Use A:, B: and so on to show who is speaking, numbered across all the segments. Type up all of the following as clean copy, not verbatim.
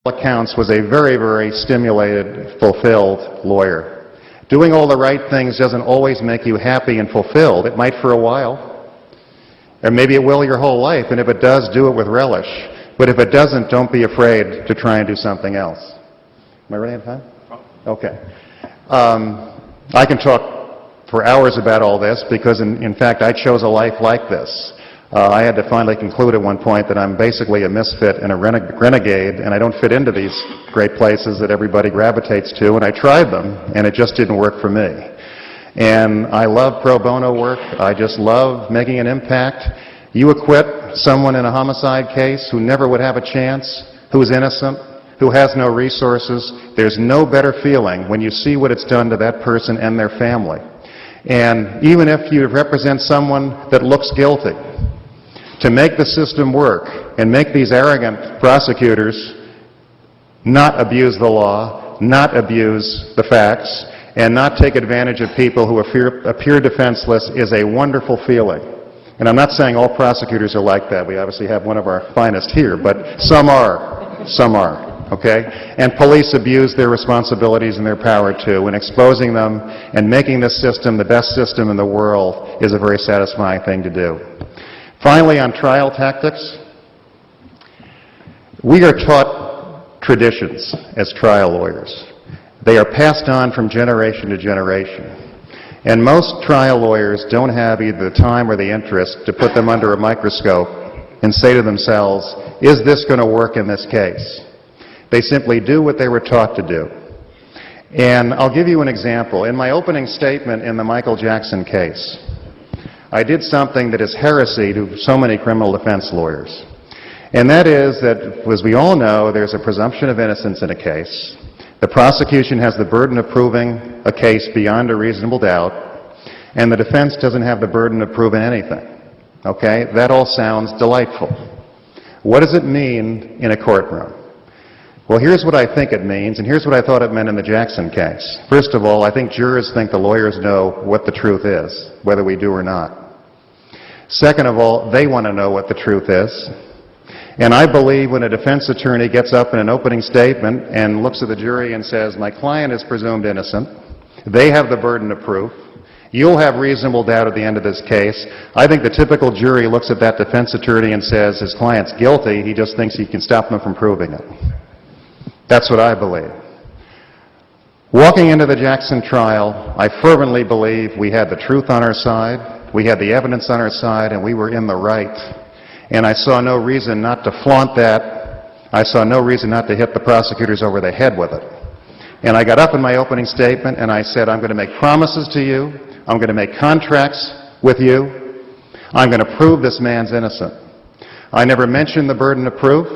A: accounts was a very, very stimulated, fulfilled lawyer. Doing all the right things doesn't always make you happy and fulfilled. It might for a while, or maybe it will your whole life, and if it does, do it with relish. But if it doesn't, don't be afraid to try and do something else. Am I running out of time? Okay. I can talk for hours about all this because, in fact, I chose a life like this. I had to finally conclude at one point that I'm basically a misfit and a renegade, and I don't fit into these great places that everybody gravitates to, and I tried them, and it just didn't work for me. And I love pro bono work. I just love making an impact. You acquit someone in a homicide case who never would have a chance, who's innocent, who has no resources. There's no better feeling when you see what it's done to that person and their family. And even if you represent someone that looks guilty, to make the system work and make these arrogant prosecutors not abuse the law, not abuse the facts, and not take advantage of people who appear defenseless is a wonderful feeling. And I'm not saying all prosecutors are like that. We obviously have one of our finest here, but some are. Some are. Okay? And police abuse their responsibilities and their power too, and exposing them and making this system the best system in the world is a very satisfying thing to do. Finally, on trial tactics, we are taught traditions as trial lawyers. They are passed on from generation to generation. And most trial lawyers don't have either the time or the interest to put them under a microscope and say to themselves, is this going to work in this case? They simply do what they were taught to do. And I'll give you an example. In my opening statement in the Michael Jackson case, I did something that is heresy to so many criminal defense lawyers. And that is that, as we all know, there's a presumption of innocence in a case. The prosecution has the burden of proving a case beyond a reasonable doubt, and the defense doesn't have the burden of proving anything. Okay? That all sounds delightful. What does it mean in a courtroom? Well, here's what I think it means, and here's what I thought it meant in the Jackson case. First of all, I think jurors think the lawyers know what the truth is, whether we do or not. Second of all, they want to know what the truth is. And I believe when a defense attorney gets up in an opening statement and looks at the jury and says, my client is presumed innocent, they have the burden of proof, you'll have reasonable doubt at the end of this case. I think the typical jury looks at that defense attorney and says, his client's guilty, he just thinks he can stop them from proving it. That's what I believe. Walking into the Jackson trial, I fervently believe we had the truth on our side. We had the evidence on our side, and we were in the right. And I saw no reason not to flaunt that. I saw no reason not to hit the prosecutors over the head with it. And I got up in my opening statement, and I said, I'm going to make promises to you. I'm going to make contracts with you. I'm going to prove this man's innocent. I never mentioned the burden of proof.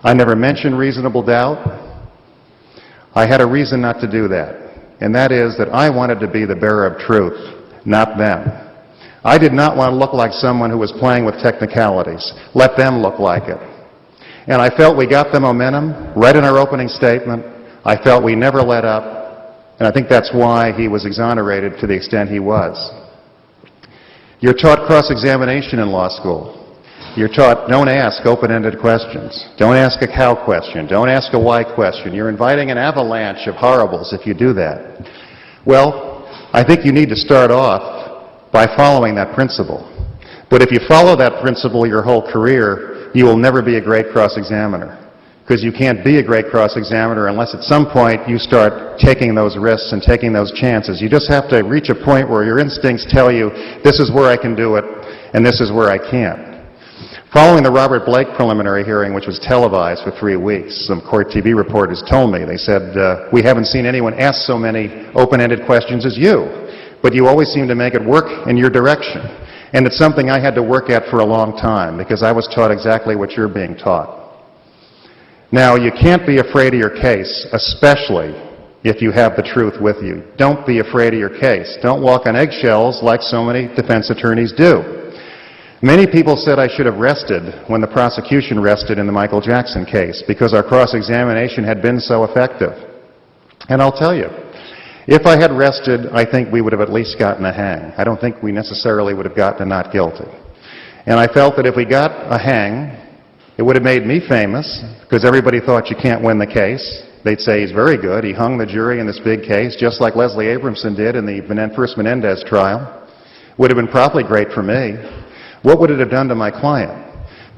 A: I never mentioned reasonable doubt. I had a reason not to do that. And that is that I wanted to be the bearer of truth, not them. I did not want to look like someone who was playing with technicalities. Let them look like it. And I felt we got the momentum right in our opening statement. I felt we never let up. And I think that's why he was exonerated to the extent he was. You're taught cross-examination in law school. You're taught don't ask open-ended questions. Don't ask a how question. Don't ask a why question. You're inviting an avalanche of horribles if you do that. Well, I think you need to start off by following that principle. But if you follow that principle your whole career, you will never be a great cross-examiner. Because you can't be a great cross-examiner unless at some point you start taking those risks and taking those chances. You just have to reach a point where your instincts tell you, this is where I can do it, and this is where I can't. Following the Robert Blake preliminary hearing, which was televised for 3 weeks, some court TV reporters told me, they said, we haven't seen anyone ask so many open-ended questions as you. But you always seem to make it work in your direction. And it's something I had to work at for a long time because I was taught exactly what you're being taught. Now, you can't be afraid of your case, especially if you have the truth with you. Don't be afraid of your case. Don't walk on eggshells like so many defense attorneys do. Many people said I should have rested when the prosecution rested in the Michael Jackson case because our cross-examination had been so effective. And I'll tell you, if I had rested, I think we would have at least gotten a hang. I don't think we necessarily would have gotten a not guilty. And I felt that if we got a hang, It would have made me famous because everybody thought you can't win the case. They'd say he's very good. He hung the jury in this big case, just like Leslie Abramson did in the first Menendez trial. Would have been probably great for me. What would it have done to my client?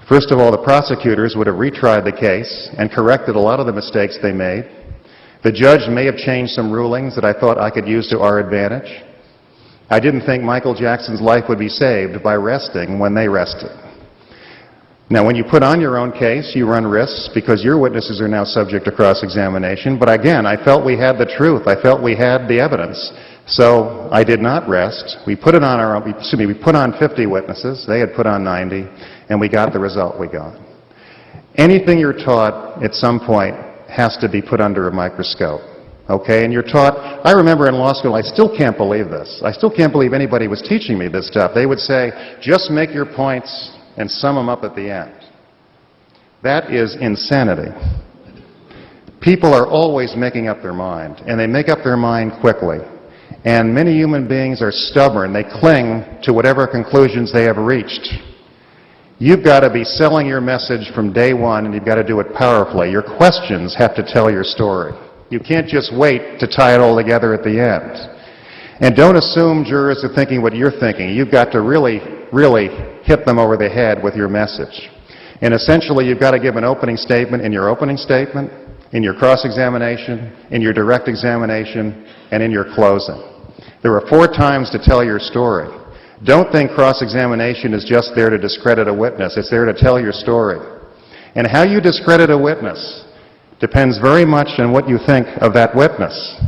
A: First of all, the prosecutors would have retried the case and corrected a lot of the mistakes they made. The judge may have changed some rulings that I thought I could use to our advantage. I didn't think Michael Jackson's life would be saved by resting when they rested. Now, when you put on your own case, you run risks because your witnesses are now subject to cross-examination. But again, I felt we had the truth. I felt we had the evidence. So I did not rest. We put on 50 witnesses. They had put on 90, and we got the result we got. Anything you're taught at some point has to be put under a microscope. Okay, and you're taught, I remember in law school, I still can't believe this. I still can't believe anybody was teaching me this stuff. They would say, just make your points and sum them up at the end. That is insanity. People are always making up their mind, and they make up their mind quickly. And many human beings are stubborn. They cling to whatever conclusions they have reached. You've got to be selling your message from day one, and you've got to do it powerfully. Your questions have to tell your story. You can't just wait to tie it all together at the end. And don't assume jurors are thinking what you're thinking. You've got to really hit them over the head with your message. And essentially, you've got to give an opening statement in your opening statement, in your cross-examination, in your direct examination, and in your closing. There are 4 times to tell your story. Don't think cross-examination is just there to discredit a witness. It's there to tell your story. And how you discredit a witness depends very much on what you think of that witness.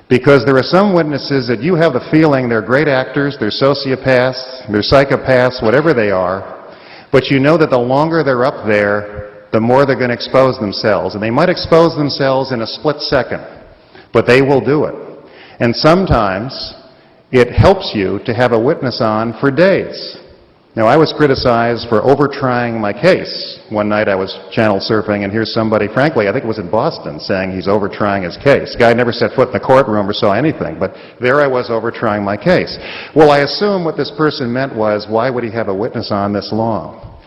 A: Because there are some witnesses that you have the feeling they're great actors, they're sociopaths, they're psychopaths, whatever they are, but you know that the longer they're up there, the more they're going to expose themselves. And they might expose themselves in a split second, but they will do it. And sometimes it helps you to have a witness on for days. Now, I was criticized for over-trying my case. One night I was channel surfing, and here's somebody, frankly, I think it was in Boston, saying he's over-trying his case. The guy never set foot in the courtroom or saw anything, but there I was over-trying my case. Well, I assume what this person meant was, why would he have a witness on this long?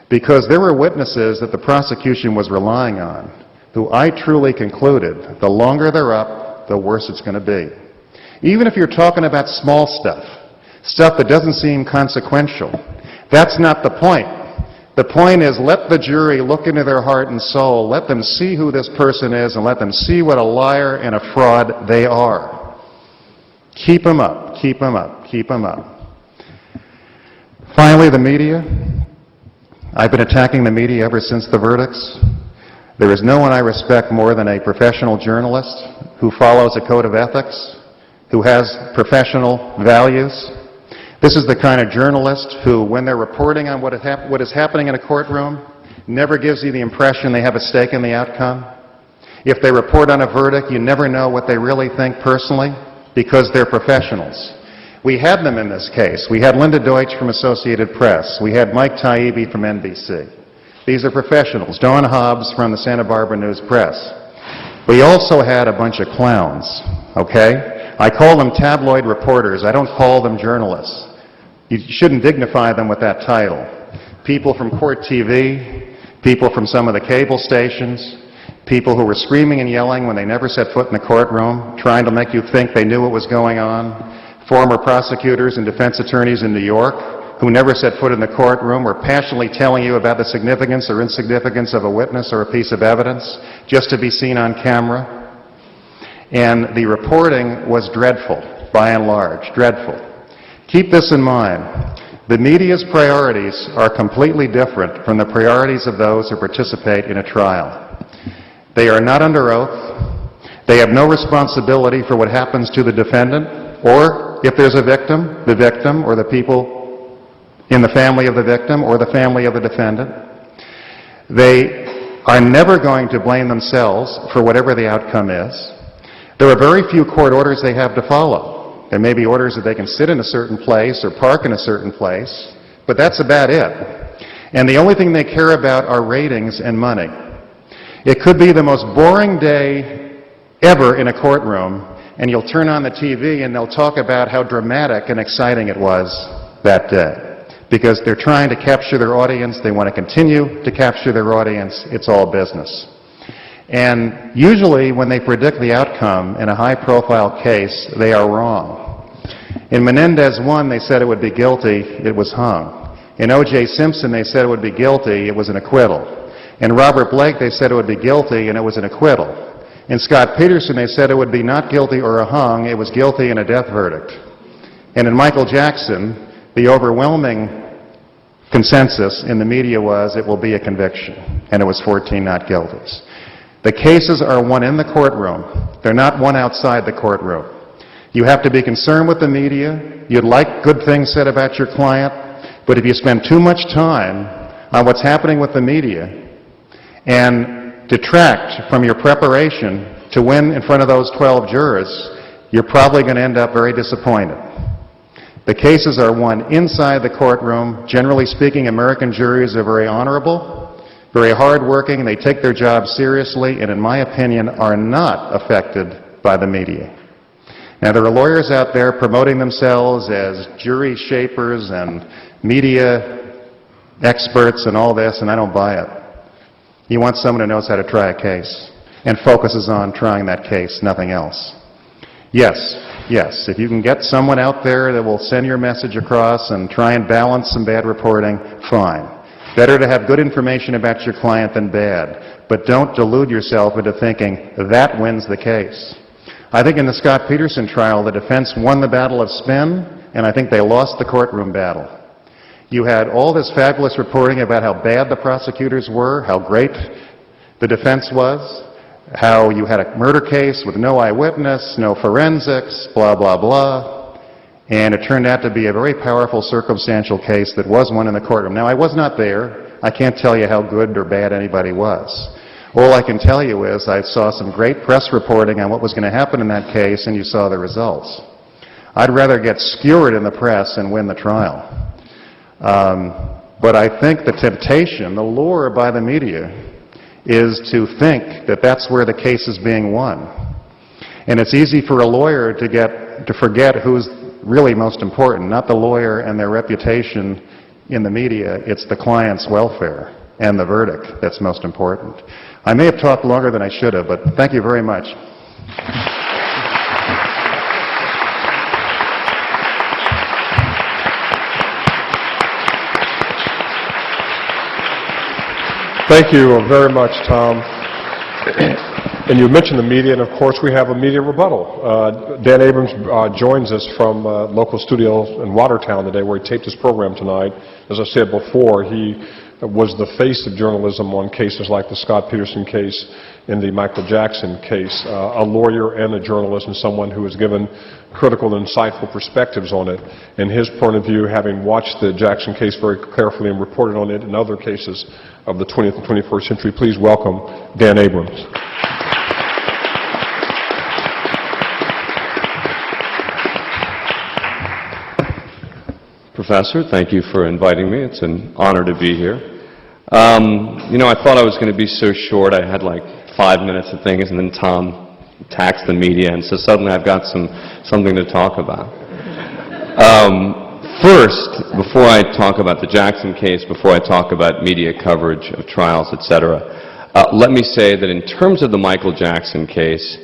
A: Because there were witnesses that the prosecution was relying on, who I truly concluded, the longer they're up, the worse it's going to be. Even if you're talking about small stuff that doesn't seem consequential, that's not the point. The point is, let the jury look into their heart and soul, let them see who this person is, and let them see what a liar and a fraud they are. Keep them up, keep them up, keep them up. Finally, the media. I've been attacking the media ever since the verdicts. There is no one I respect more than a professional journalist who follows a code of ethics, who has professional values. This is the kind of journalist who, when they're reporting on what is happening in a courtroom, never gives you the impression they have a stake in the outcome. If they report on a verdict, you never know what they really think personally, because they're professionals. We had them in this case. We had Linda Deutsch from Associated Press. We had Mike Taibbi from NBC. These are professionals. Dawn Hobbs from the Santa Barbara News Press. We also had a bunch of clowns, okay? I call them tabloid reporters. I don't call them journalists. You shouldn't dignify them with that title. People from Court TV, people from some of the cable stations, people who were screaming and yelling when they never set foot in the courtroom, trying to make you think they knew what was going on, former prosecutors and defense attorneys in New York who never set foot in the courtroom were passionately telling you about the significance or insignificance of a witness or a piece of evidence just to be seen on camera. And the reporting was dreadful, by and large, dreadful. Keep this in mind. The media's priorities are completely different from the priorities of those who participate in a trial. They are not under oath. They have no responsibility for what happens to the defendant, or if there's a victim, the victim or the people in the family of the victim or the family of the defendant. They are never going to blame themselves for whatever the outcome is. There are very few court orders they have to follow. There may be orders that they can sit in a certain place or park in a certain place, but that's about it. And the only thing they care about are ratings and money. It could be the most boring day ever in a courtroom, and you'll turn on the TV and they'll talk about how dramatic and exciting it was that day. because they're trying to capture their audience. They want to continue to capture their audience. It's all business. And usually when they predict the outcome in a high-profile case, they are wrong. In Menendez 1, they said it would be guilty. It was hung. In O.J. Simpson, they said it would be guilty. It was an acquittal. In Robert Blake, they said it would be guilty, and it was an acquittal. In Scott Peterson, they said it would be not guilty or a hung. It was guilty and a death verdict. And in Michael Jackson, the overwhelming consensus in the media was it will be a conviction, and it was 14 not guilties. The cases are won in the courtroom. They're not won outside the courtroom. You have to be concerned with the media. You'd like good things said about your client, but if you spend too much time on what's happening with the media and detract from your preparation to win in front of those 12 jurors, you're probably going to end up very disappointed. The cases are won inside the courtroom. Generally speaking, American juries are very honorable, very hardworking, and they take their job seriously, and in my opinion, are not affected by the media. Now, there are lawyers out there promoting themselves as jury shapers and media experts and all this, and I don't buy it. You want someone who knows how to try a case and focuses on trying that case, nothing else. Yes, if you can get someone out there that will send your message across and try and balance some bad reporting, fine. Better to have good information about your client than bad, but don't delude yourself into thinking that wins the case. I think in the Scott Peterson trial, the defense won the battle of spin, and I think they lost the courtroom battle. You had all this fabulous reporting about how bad the prosecutors were, how great the defense was, how you had a murder case with no eyewitness, no forensics, blah, blah, blah. And it turned out to be a very powerful circumstantial case that was won in the courtroom. Now, I was not there. I can't tell you how good or bad anybody was. All I can tell you is I saw some great press reporting on what was going to happen in that case, and you saw the results. I'd rather get skewered in the press and win the trial. But I think the temptation, the lure by the media, is to think that that's where the case is being won. And it's easy for a lawyer to forget who's really most important, not the lawyer and their reputation in the media. It's the client's welfare and the verdict that's most important. I may have talked longer than I should have, but thank you very much.
B: Thank you very much, Tom. And you mentioned the media, and of course we have a media rebuttal. Dan Abrams joins us from local studio in Watertown today, where he taped his program tonight. As I said before, he was the face of journalism on cases like the Scott Peterson case and the Michael Jackson case. A lawyer and a journalist, and someone who has given critical and insightful perspectives on it. And his point of view, having watched the Jackson case very carefully and reported on it in other cases of the 20th and 21st century, please welcome Dan Abrams.
C: Professor, thank you for inviting me. It's an honor to be here. I thought I was going to be so short. I had like 5 minutes of things, and then Tom taxed the media, and so suddenly I've got something to talk about. First, before I talk about the Jackson case, before I talk about media coverage of trials, etc., let me say that in terms of the Michael Jackson case,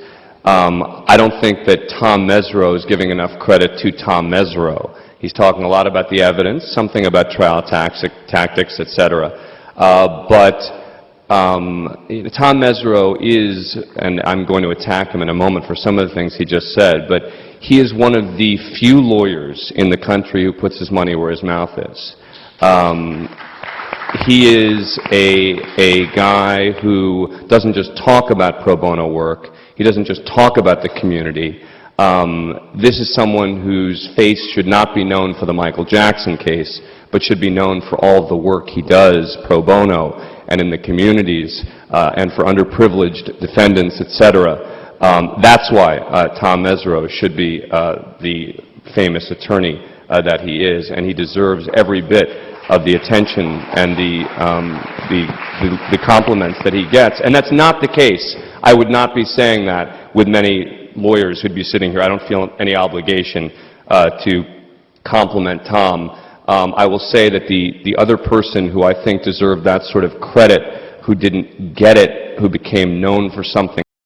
C: I don't think that Tom Mesereau is giving enough credit to Tom Mesereau. He's talking a lot about the evidence, something about trial tactics, etc. But Tom Mesereau is, and I'm going to attack him in a moment for some of the things he just said, but he is one of the few lawyers in the country who puts his money where his mouth is. He is a guy who doesn't just talk about pro bono work. He doesn't just talk about the community. This is someone whose face should not be known for the Michael Jackson case, but should be known for all of the work he does pro bono and in the communities and for underprivileged defendants, etc. That's why Tom Mesereau should be the famous attorney that he is, and he deserves every bit of the attention and the compliments that he gets. And that's not the case. I would not be saying that with many lawyers who'd be sitting here. I don't feel any obligation to compliment Tom I will say that the other person who I think deserved that sort of credit, who didn't get it, who became known for something